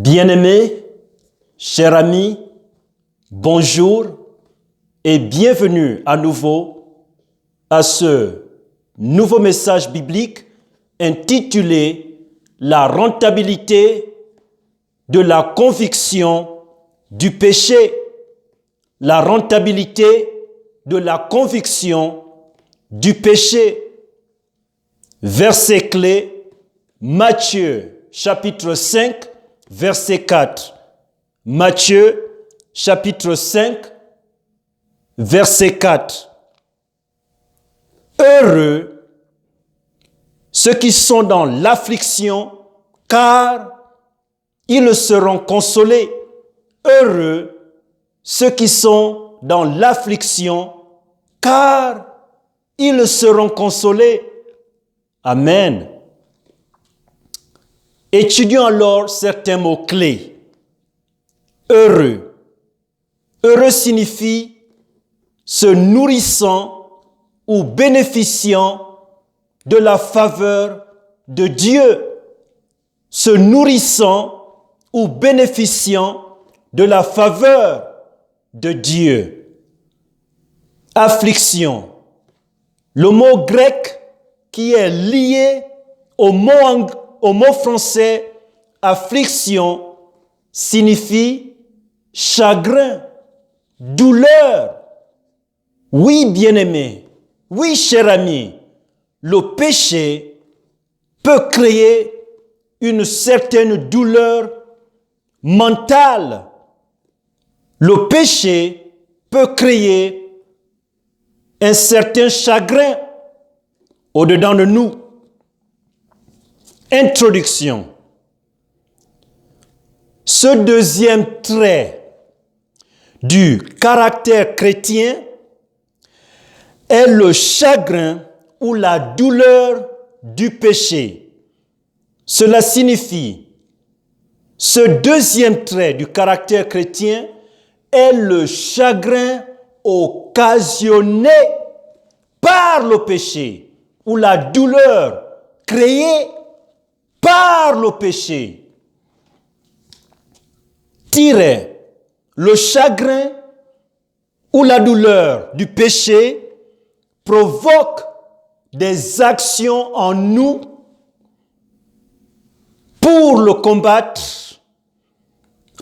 Bien-aimés, chers amis, bonjour et bienvenue à nouveau à ce nouveau message biblique intitulé « La rentabilité de la conviction du péché ». La rentabilité de la conviction du péché. Verset clé, Matthieu chapitre 5, verset 4. Matthieu chapitre 5, verset 4. Heureux ceux qui sont dans l'affliction, car ils seront consolés. Heureux ceux qui sont dans l'affliction, car ils seront consolés. Amen. Étudions alors certains mots-clés. Heureux. Heureux signifie se nourrissant ou bénéficiant de la faveur de Dieu. Se nourrissant ou bénéficiant de la faveur de Dieu. Affliction. Le mot grec qui est lié au mot français affliction signifie chagrin, douleur. Oui, bien-aimé, oui, cher ami, le péché peut créer une certaine douleur mentale. Le péché peut créer un certain chagrin au-dedans de nous. Introduction. Ce deuxième trait du caractère chrétien est le chagrin ou la douleur du péché. Cela signifie, ce deuxième trait du caractère chrétien est le chagrin occasionné par le péché ou la douleur créée par le péché. Le chagrin ou la douleur du péché provoque des actions en nous pour le combattre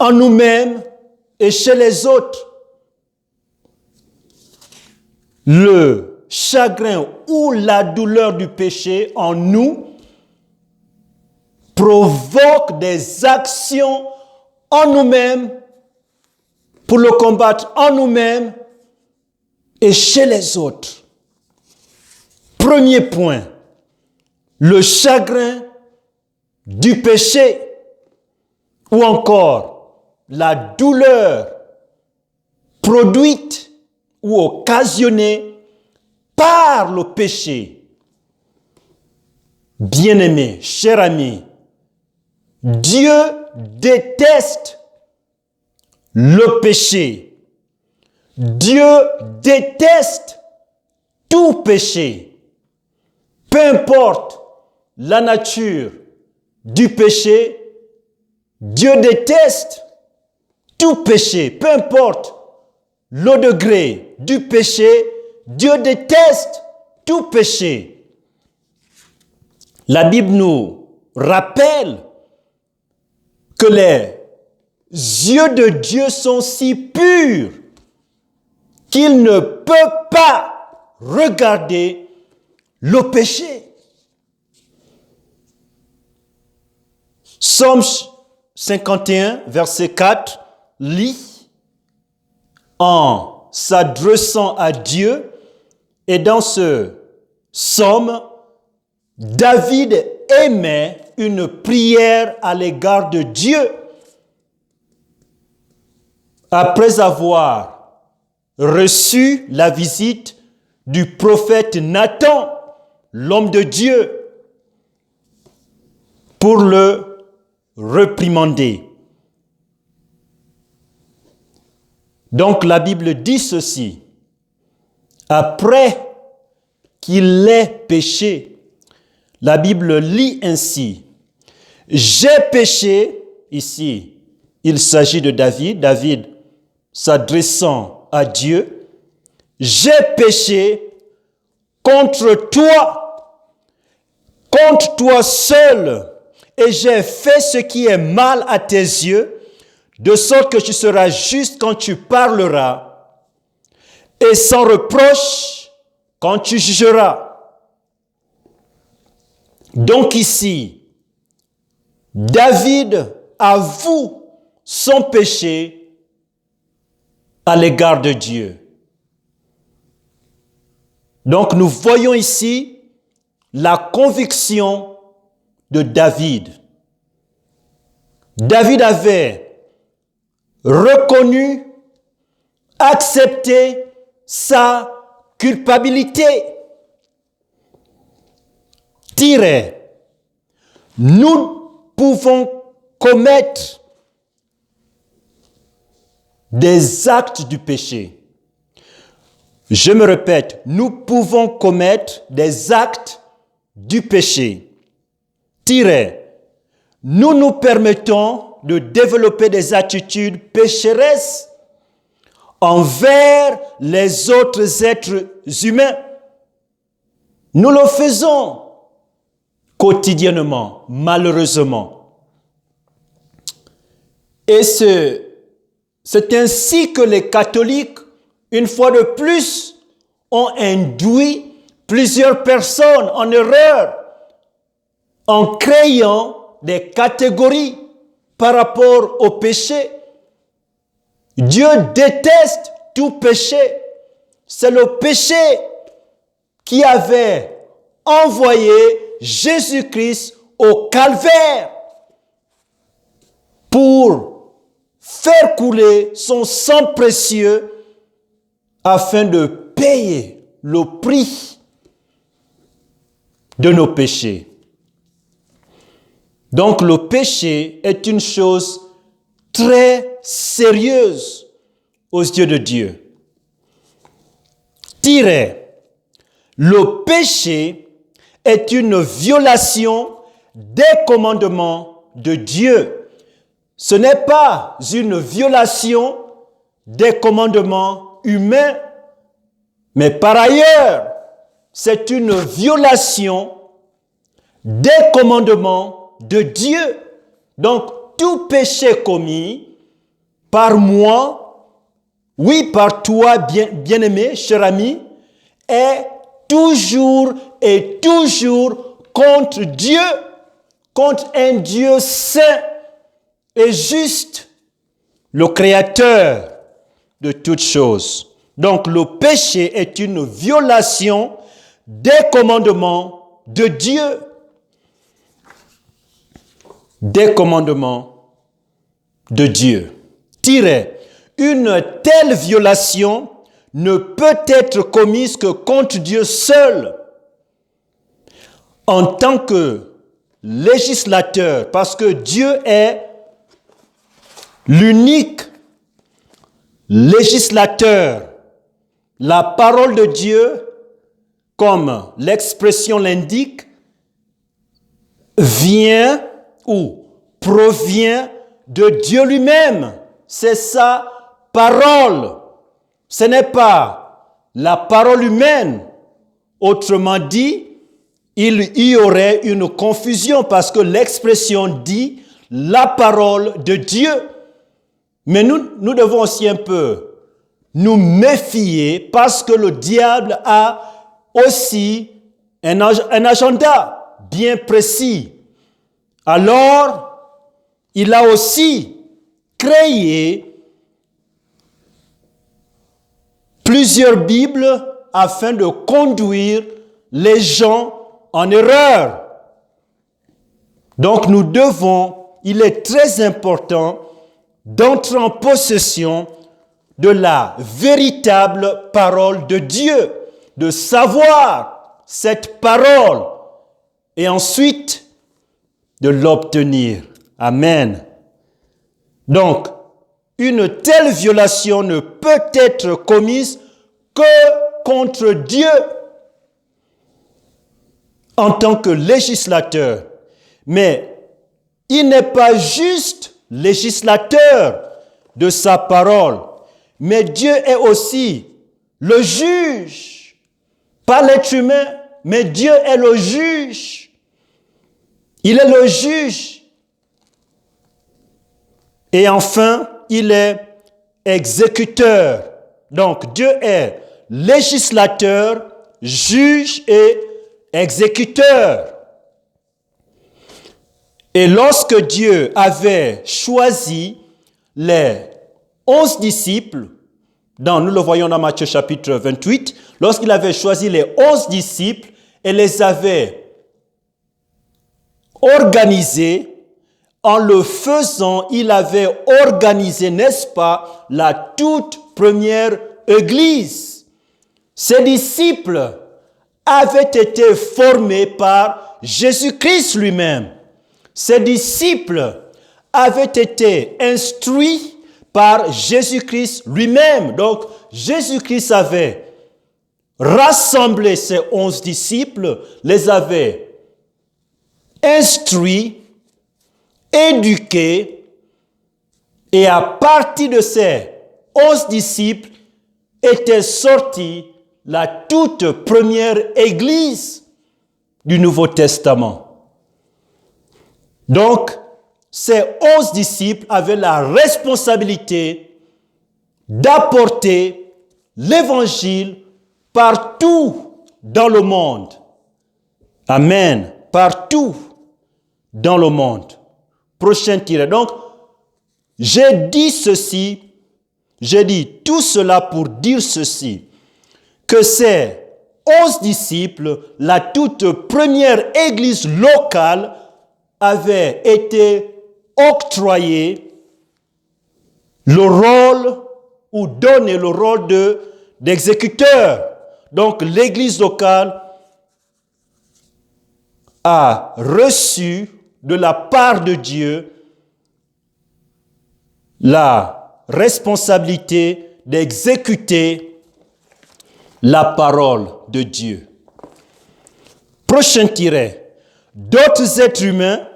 en nous-mêmes et chez les autres. Le chagrin ou la douleur du péché en nous provoque des actions en nous-mêmes pour le combattre en nous-mêmes et chez les autres. Premier point, le chagrin du péché ou encore la douleur produite ou occasionnée par le péché. Bien-aimé, cher ami, Dieu déteste le péché. Dieu déteste tout péché. Peu importe la nature du péché, Dieu déteste tout péché. Peu importe le degré du péché, Dieu déteste tout péché. La Bible nous rappelle que les yeux de Dieu sont si purs qu'il ne peut pas regarder le péché. Psaume 51, verset 4, lit en s'adressant à Dieu, et dans ce psaume, David émet une prière à l'égard de Dieu. Après avoir reçu la visite du prophète Nathan, l'homme de Dieu, pour le réprimander. Donc la Bible dit ceci: après qu'il ait péché, la Bible lit ainsi: j'ai péché ici, il s'agit de David. David s'adressant à Dieu. J'ai péché contre toi seul, et j'ai fait ce qui est mal à tes yeux, de sorte que tu seras juste quand tu parleras, et sans reproche quand tu jugeras. Donc ici, David avoue son péché à l'égard de Dieu. Donc nous voyons ici la conviction de David. David avait reconnu, accepté sa culpabilité. Nous pouvons commettre des actes du péché. Je me répète, nous pouvons commettre des actes du péché. Nous nous permettons de développer des attitudes pécheresses envers les autres êtres humains. Nous le faisons quotidiennement, malheureusement. Et c'est ainsi que les catholiques, une fois de plus, ont induit plusieurs personnes en erreur en créant des catégories par rapport au péché. Dieu déteste tout péché. C'est le péché qui avait envoyé Jésus-Christ au calvaire pour faire couler son sang précieux afin de payer le prix de nos péchés. Donc le péché est une chose très sérieuse aux yeux de Dieu. Le péché est une violation des commandements de Dieu. Ce n'est pas une violation des commandements humains, mais par ailleurs, c'est une violation des commandements de Dieu. Donc, tout péché commis par moi, oui, par toi, bien-aimé, cher ami, est toujours et toujours contre Dieu, contre un Dieu saint et juste, le Créateur de toutes choses. Donc, le péché est une violation des commandements de Dieu. Des commandements de Dieu. Une telle violation ne peut être commise que contre Dieu seul. En tant que législateur, parce que Dieu est l'unique législateur. La parole de Dieu, comme l'expression l'indique, vient ou provient de Dieu lui-même. C'est sa parole. Ce n'est pas la parole humaine. Autrement dit, il y aurait une confusion parce que l'expression dit la parole de Dieu. Mais nous devons aussi un peu nous méfier parce que le diable a aussi un agenda bien précis. Alors, il a aussi créé plusieurs Bibles afin de conduire les gens en erreur. Donc il est très important d'entrer en possession de la véritable parole de Dieu, de savoir cette parole et ensuite de l'obtenir. Amen. Donc, une telle violation ne peut être commise que contre Dieu en tant que législateur. Mais il n'est pas juste législateur de sa parole, mais Dieu est aussi le juge. Pas l'être humain, mais Dieu est le juge. Il est le juge. Et enfin, il est exécuteur. Donc, Dieu est législateur, juge et exécuteur. Et lorsque Dieu avait choisi les 11 disciples, nous le voyons dans Matthieu chapitre 28, lorsqu'il avait choisi les 11 disciples et les avait organisés, en le faisant, il avait organisé, n'est-ce pas, la toute première église. Ces disciples avaient été formés par Jésus-Christ lui-même. Ces disciples avaient été instruits par Jésus-Christ lui-même. Donc, Jésus-Christ avait rassemblé ces 11 disciples, les avait instruits, éduqués, et à partir de ces 11 disciples était sortie la toute première église du Nouveau Testament. Donc, ces 11 disciples avaient la responsabilité d'apporter l'évangile partout dans le monde. Amen. Partout dans le monde. Prochain tiret. Donc, j'ai dit tout cela pour dire ceci, que ces 11 disciples, la toute première église locale, avaient été octroyé le rôle ou donné le rôle d'exécuteur. Donc l'église locale a reçu de la part de Dieu la responsabilité d'exécuter la parole de Dieu. Prochain tiret. D'autres êtres humains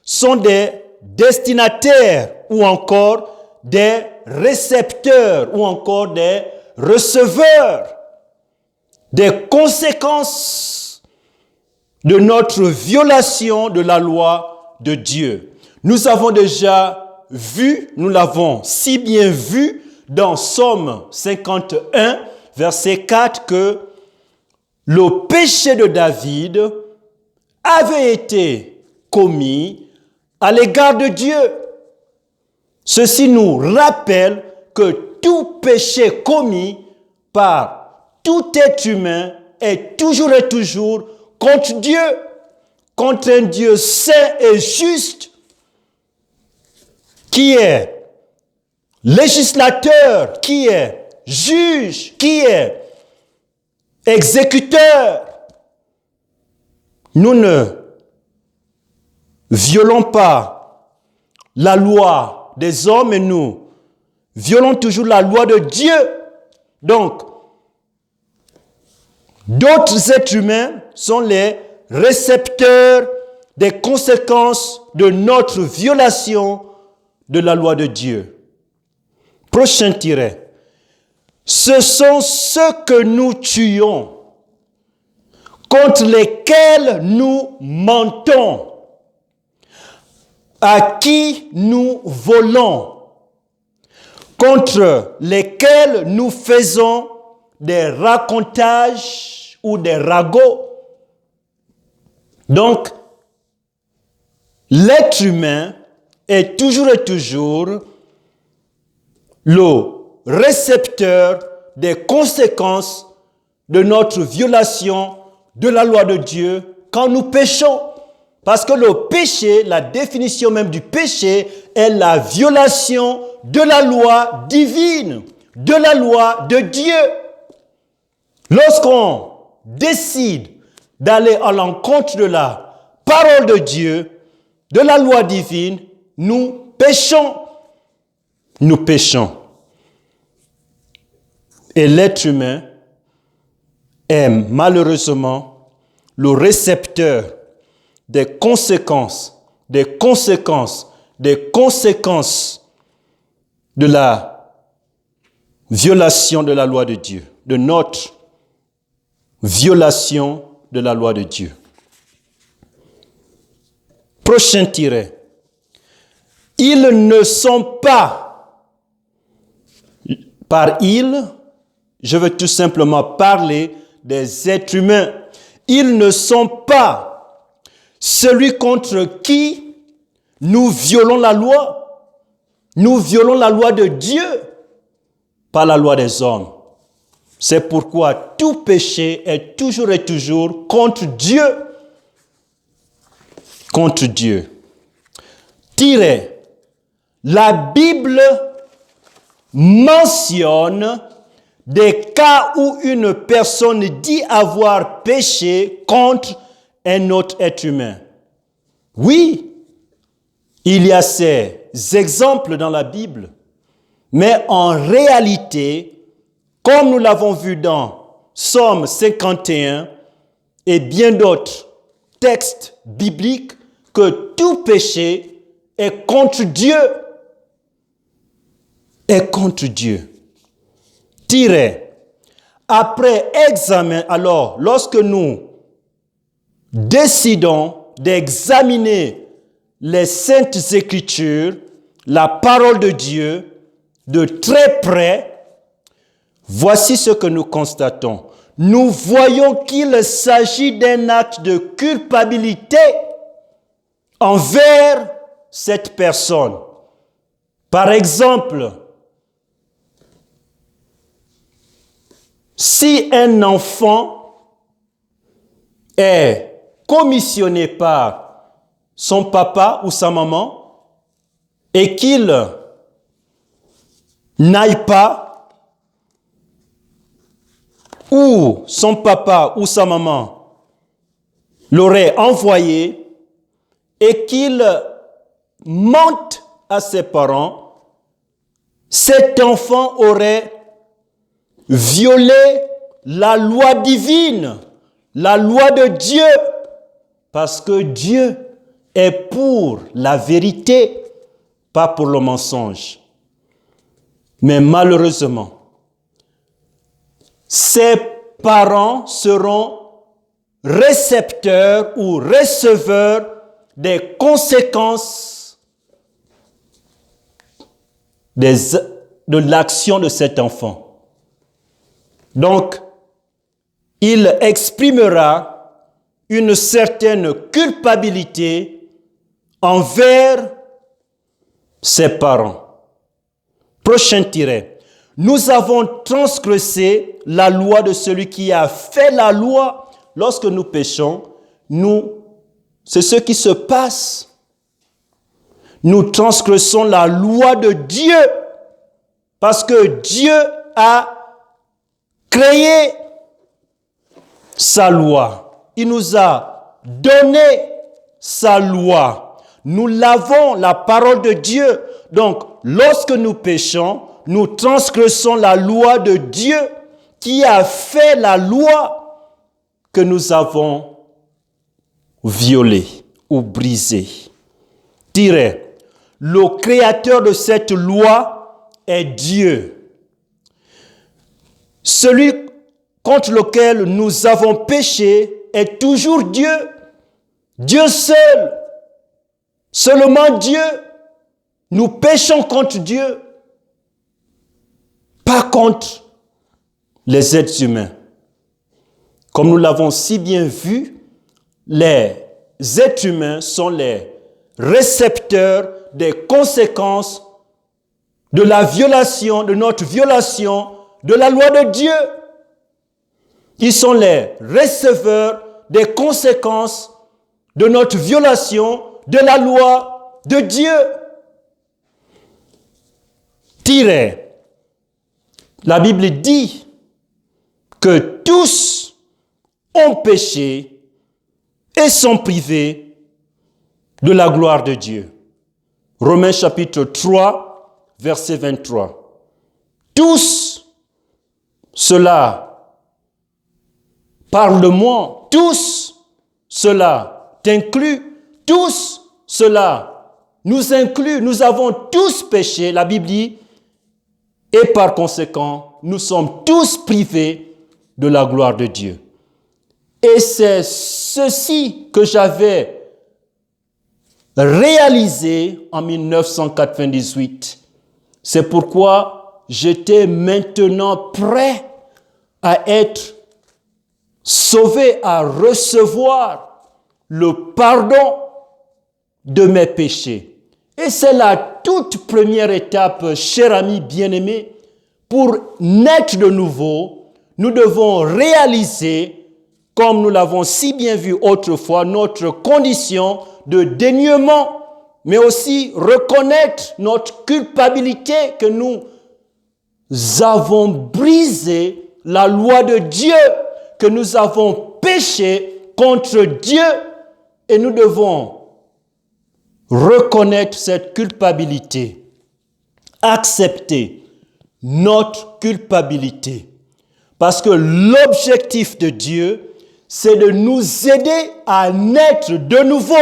sont des destinataires ou encore des récepteurs ou encore des receveurs des conséquences de notre violation de la loi de Dieu. Nous avons déjà vu, nous l'avons si bien vu dans Psaume 51, verset 4, que le péché de David avait été commis à l'égard de Dieu. Ceci nous rappelle que tout péché commis par tout être humain est toujours et toujours contre Dieu, contre un Dieu saint et juste, qui est législateur, qui est juge, qui est exécuteur. Nous ne violons pas la loi des hommes, et nous violons toujours la loi de Dieu. Donc, d'autres êtres humains sont les récepteurs des conséquences de notre violation de la loi de Dieu. Prochain tiret. Ce sont ceux que nous tuons, contre lesquels nous mentons, à qui nous volons, contre lesquels nous faisons des racontages ou des ragots. Donc, l'être humain est toujours et toujours le récepteur des conséquences de notre violation de la loi de Dieu quand nous péchons. Parce que le péché, la définition même du péché, est la violation de la loi divine, de la loi de Dieu. Lorsqu'on décide d'aller à l'encontre de la parole de Dieu, de la loi divine, nous péchons. Nous péchons. Et l'être humain est malheureusement le récepteur des conséquences des conséquences de la violation de la loi de Dieu, de notre violation de la loi de Dieu. Prochain tiret. Ils ne sont pas, par ils, je veux tout simplement parler des êtres humains. Ils ne sont pas celui contre qui nous violons la loi. Nous violons la loi de Dieu, pas la loi des hommes. C'est pourquoi tout péché est toujours et toujours contre Dieu. Contre Dieu. Tiret. La Bible mentionne des cas où une personne dit avoir péché contre un autre être humain. Oui, il y a ces exemples dans la Bible, mais en réalité, comme nous l'avons vu dans Psaume 51 et bien d'autres textes bibliques, que tout péché est contre Dieu. Est contre Dieu. Tiret. Après examen, alors, lorsque nous décidons d'examiner les Saintes Écritures, la parole de Dieu, de très près, voici ce que nous constatons. Nous voyons qu'il s'agit d'un acte de culpabilité envers cette personne. Par exemple, si un enfant est commissionné par son papa ou sa maman et qu'il n'aille pas, ou son papa ou sa maman l'aurait envoyé et qu'il mente à ses parents, cet enfant aurait violé la loi divine, la loi de Dieu, parce que Dieu est pour la vérité, pas pour le mensonge. Mais malheureusement, ses parents seront récepteurs ou receveurs des conséquences de l'action de cet enfant. Donc, il exprimera une certaine culpabilité envers ses parents. Prochain tiret. Nous avons transgressé la loi de celui qui a fait la loi. Lorsque nous péchons, c'est ce qui se passe. Nous transgressons la loi de Dieu parce que Dieu a créé sa loi. Il nous a donné sa loi. Nous l'avons, la parole de Dieu. Donc, lorsque nous péchons, nous transgressons la loi de Dieu qui a fait la loi que nous avons violée ou brisée. Tiret. Le créateur de cette loi est Dieu. Celui contre lequel nous avons péché est toujours Dieu. Dieu seul. Seulement Dieu. Nous péchons contre Dieu. Pas contre les êtres humains. Comme nous l'avons si bien vu, les êtres humains sont les récepteurs des conséquences de la violation, de notre violation de la loi de Dieu. Ils sont les receveurs des conséquences de notre violation de la loi de Dieu. Tiret. La Bible dit que tous ont péché et sont privés de la gloire de Dieu. Romains chapitre 3, verset 23. Tous, cela parle de moi, tous, cela t'inclut, tous, cela nous inclut, nous avons tous péché, la Bible dit, et par conséquent, nous sommes tous privés de la gloire de Dieu. Et c'est ceci que j'avais réalisé en 1998. C'est pourquoi j'étais maintenant prêt à être sauvé, à recevoir le pardon de mes péchés. Et c'est la toute première étape, cher ami bien-aimé, pour naître de nouveau, nous devons réaliser, comme nous l'avons si bien vu autrefois, notre condition de dénuement, mais aussi reconnaître notre culpabilité que nous avons brisé la loi de Dieu, que nous avons péché contre Dieu, et nous devons reconnaître cette culpabilité, accepter notre culpabilité. Parce que l'objectif de Dieu, c'est de nous aider à naître de nouveau.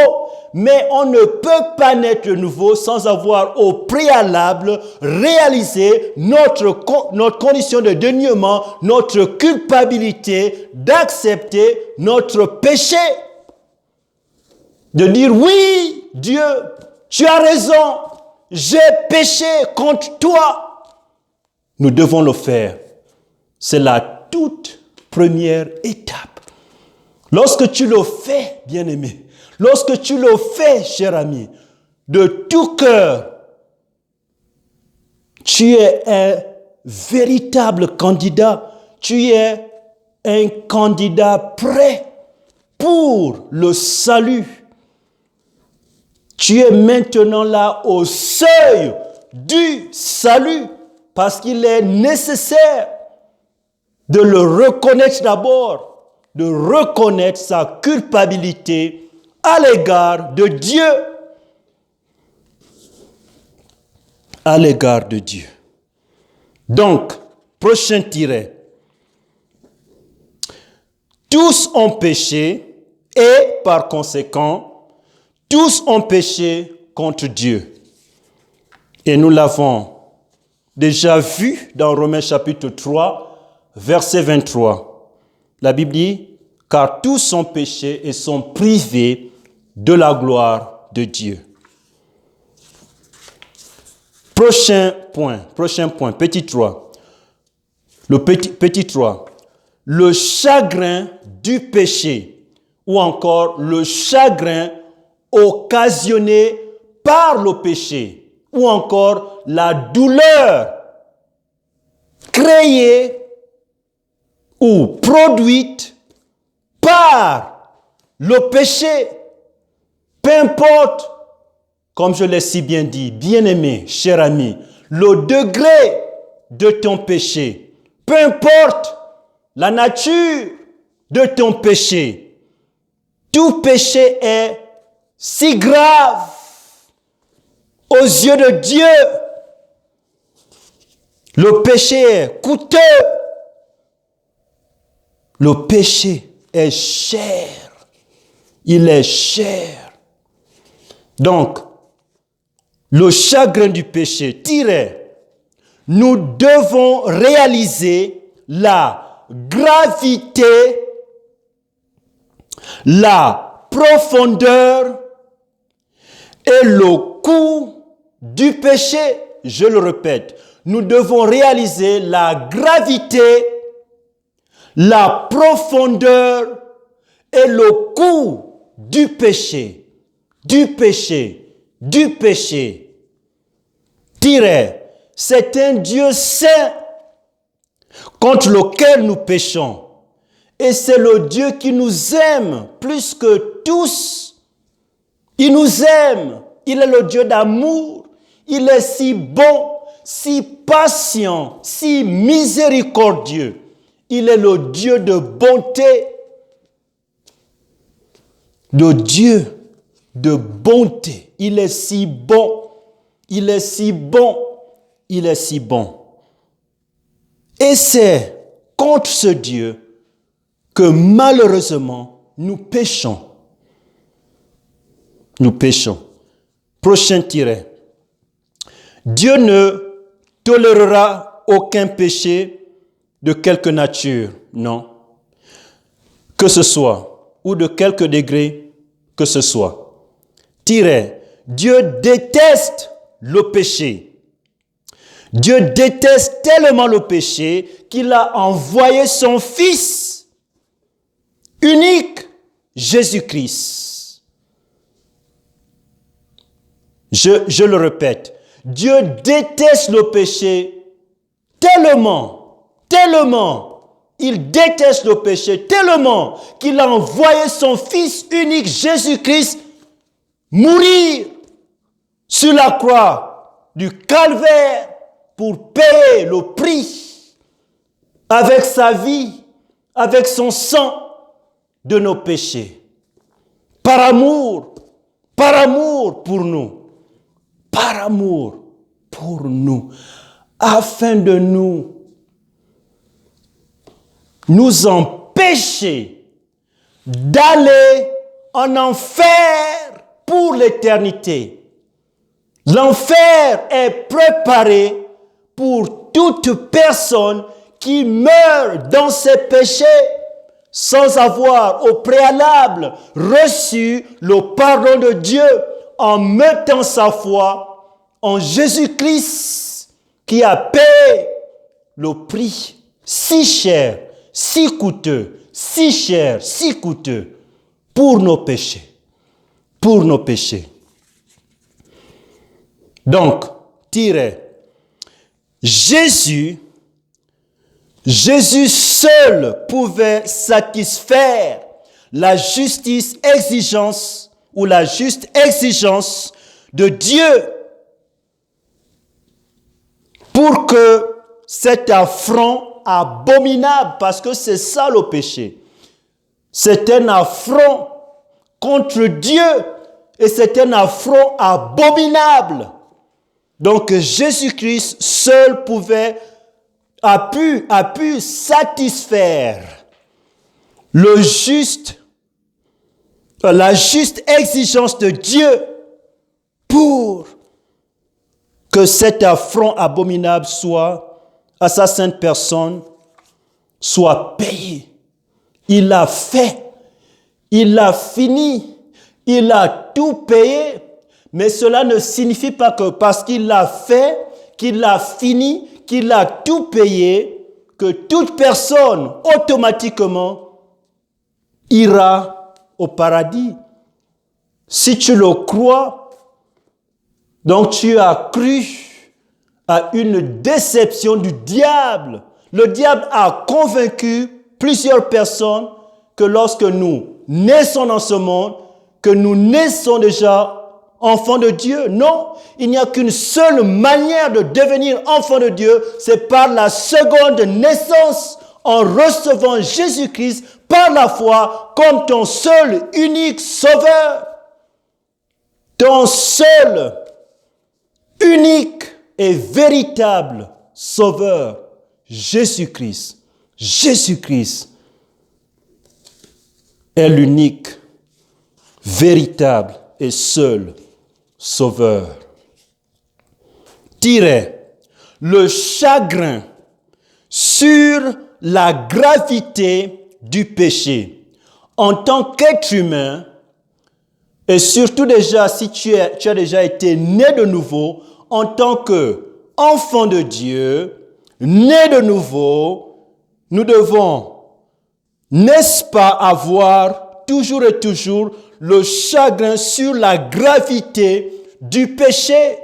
Mais on ne peut pas naître de nouveau sans avoir au préalable réalisé notre condition de dénuement, notre culpabilité, d'accepter notre péché. De dire, oui, Dieu, tu as raison, j'ai péché contre toi. Nous devons le faire. C'est la toute première étape. Lorsque tu le fais, bien-aimé, lorsque tu le fais, cher ami, de tout cœur, tu es un véritable candidat. Tu es un candidat prêt pour le salut. Tu es maintenant là au seuil du salut parce qu'il est nécessaire de le reconnaître d'abord, de reconnaître sa culpabilité à l'égard de Dieu. À l'égard de Dieu. Donc, prochain tiret. Tous ont péché et par conséquent, tous ont péché contre Dieu. Et nous l'avons déjà vu dans Romains chapitre 3, verset 23. La Bible dit, « Car tous ont péché et sont privés de la gloire de Dieu. » Prochain point, petit 3. Le petit 3. Le chagrin du péché ou encore le chagrin occasionné par le péché ou encore la douleur créée ou produite par le péché. Peu importe, comme je l'ai si bien dit, bien-aimé, cher ami, le degré de ton péché, peu importe la nature de ton péché, tout péché est si grave aux yeux de Dieu. Le péché est coûteux. Le péché est cher. Il est cher. Donc, le chagrin du péché, nous devons réaliser la gravité, la profondeur et le coût du péché. Je le répète, nous devons réaliser la gravité, la profondeur et le coût du péché, du péché, du péché. C'est un Dieu saint contre lequel nous péchons. Et c'est le Dieu qui nous aime plus que tous. Il nous aime. Il est le Dieu d'amour. Il est si bon, si patient, si miséricordieux. Il est le Dieu de bonté. Le Dieu de bonté. Il est si bon. Il est si bon. Il est si bon. Et c'est contre ce Dieu que malheureusement nous péchons. Nous péchons. Prochain tiret. Dieu ne tolérera aucun péché de quelque nature, non. Que ce soit, ou de quelque degré que ce soit. Tiret. Dieu déteste le péché. Dieu déteste tellement le péché qu'il a envoyé son Fils unique, Jésus-Christ. Je le répète, Dieu déteste le péché tellement, il déteste le péché tellement qu'il a envoyé son Fils unique, Jésus-Christ, mourir sur la croix du calvaire pour payer le prix avec sa vie, avec son sang de nos péchés. Par amour pour nous. Par amour pour nous. Afin de nous empêcher d'aller en enfer pour l'éternité. L'enfer est préparé pour toute personne qui meurt dans ses péchés sans avoir au préalable reçu le pardon de Dieu en mettant sa foi en Jésus-Christ qui a payé le prix si cher, si coûteux, si cher, si coûteux pour nos péchés. Pour nos péchés. Donc, Jésus seul pouvait satisfaire la justice exigence ou la juste exigence de Dieu pour que cet affront abominable, parce que c'est ça le péché, c'est un affront contre Dieu et c'est un affront abominable. Donc Jésus-Christ seul a pu satisfaire la juste exigence de Dieu pour que cet affront abominable à sa sainte personne soit payé. Il l'a fait, il l'a fini, il a tout payé. Mais cela ne signifie pas que parce qu'il l'a fait, qu'il l'a fini, qu'il a tout payé, que toute personne automatiquement ira au paradis. Si tu le crois, donc tu as cru à une déception du diable. Le diable a convaincu plusieurs personnes que lorsque nous naissons dans ce monde, que nous naissons déjà enfant de Dieu. Non, il n'y a qu'une seule manière de devenir enfant de Dieu, c'est par la seconde naissance, en recevant Jésus-Christ par la foi comme ton seul, unique sauveur. Ton seul, unique et véritable sauveur, Jésus-Christ. Jésus-Christ est l'unique, véritable et seul Sauveur. Le chagrin sur la gravité du péché. En tant qu'être humain, et surtout déjà si tu as déjà été né de nouveau, en tant qu'enfant de Dieu, né de nouveau, nous devons, n'est-ce pas, avoir toujours et toujours le chagrin sur la gravité du péché.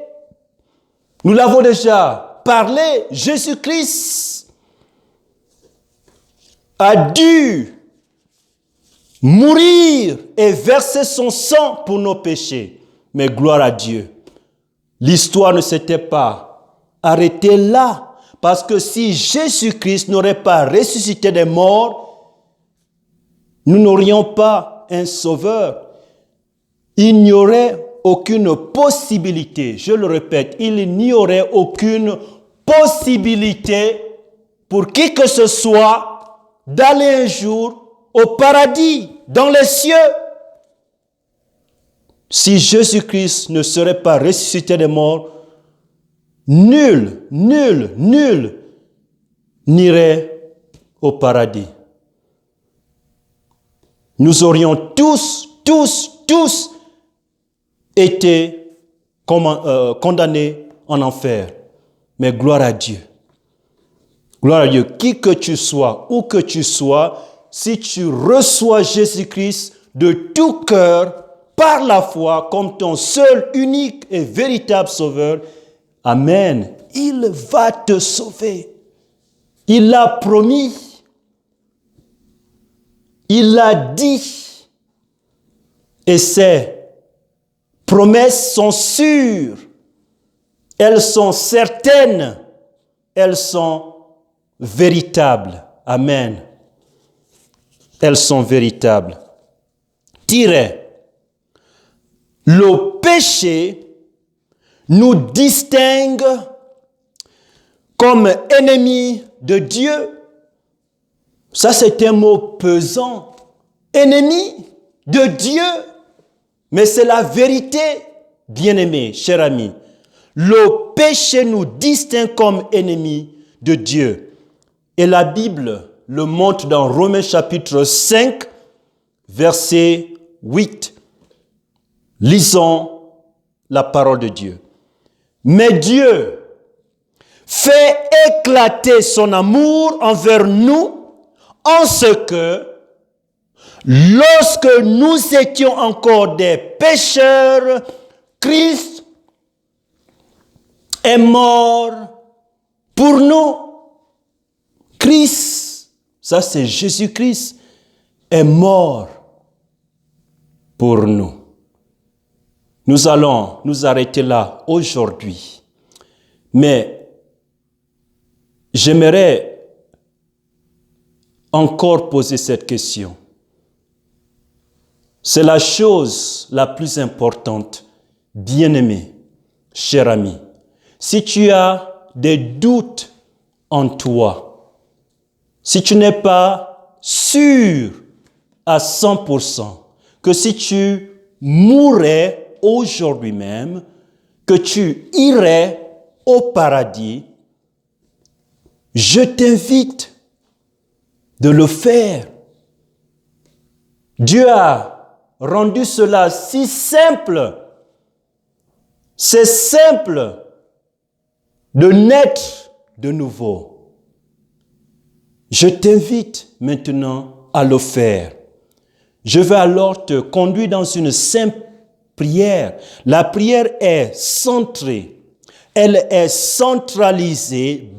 Nous l'avons déjà parlé, Jésus-Christ a dû mourir et verser son sang pour nos péchés. Mais gloire à Dieu, l'histoire ne s'était pas arrêtée là, parce que si Jésus-Christ n'aurait pas ressuscité des morts, nous n'aurions pas un sauveur. Il n'y aurait aucune possibilité, je le répète, il n'y aurait aucune possibilité pour qui que ce soit d'aller un jour au paradis, dans les cieux. Si Jésus-Christ ne serait pas ressuscité des morts, nul n'irait au paradis. Nous aurions tous été condamnés en enfer. Mais gloire à Dieu. Gloire à Dieu. Qui que tu sois, où que tu sois, si tu reçois Jésus-Christ de tout cœur, par la foi, comme ton seul, unique et véritable sauveur, amen, il va te sauver. Il l'a promis. Il l'a dit. Et ces promesses sont sûres. Elles sont certaines. Elles sont véritables. Amen. Elles sont véritables. Le péché nous distingue comme ennemis de Dieu. Ça, c'est un mot pesant. Ennemi de Dieu. Mais c'est la vérité, bien-aimés, chers amis. Le péché nous distingue comme ennemis de Dieu. Et la Bible le montre dans Romains chapitre 5, verset 8. Lisons la parole de Dieu. Mais Dieu fait éclater son amour envers nous en ce que, lorsque nous étions encore des pécheurs, Christ est mort pour nous. Christ, ça c'est Jésus-Christ, est mort pour nous. Nous allons nous arrêter là aujourd'hui. Mais j'aimerais encore poser cette question. C'est la chose la plus importante, bien-aimé, cher ami. Si tu as des doutes en toi, si tu n'es pas sûr à 100% que si tu mourrais aujourd'hui même, que tu irais au paradis, je t'invite de le faire. Dieu a rendu cela si simple. C'est simple de naître de nouveau. Je t'invite maintenant à le faire. Je vais alors te conduire dans une simple prière. La prière est centrée. Elle est centralisée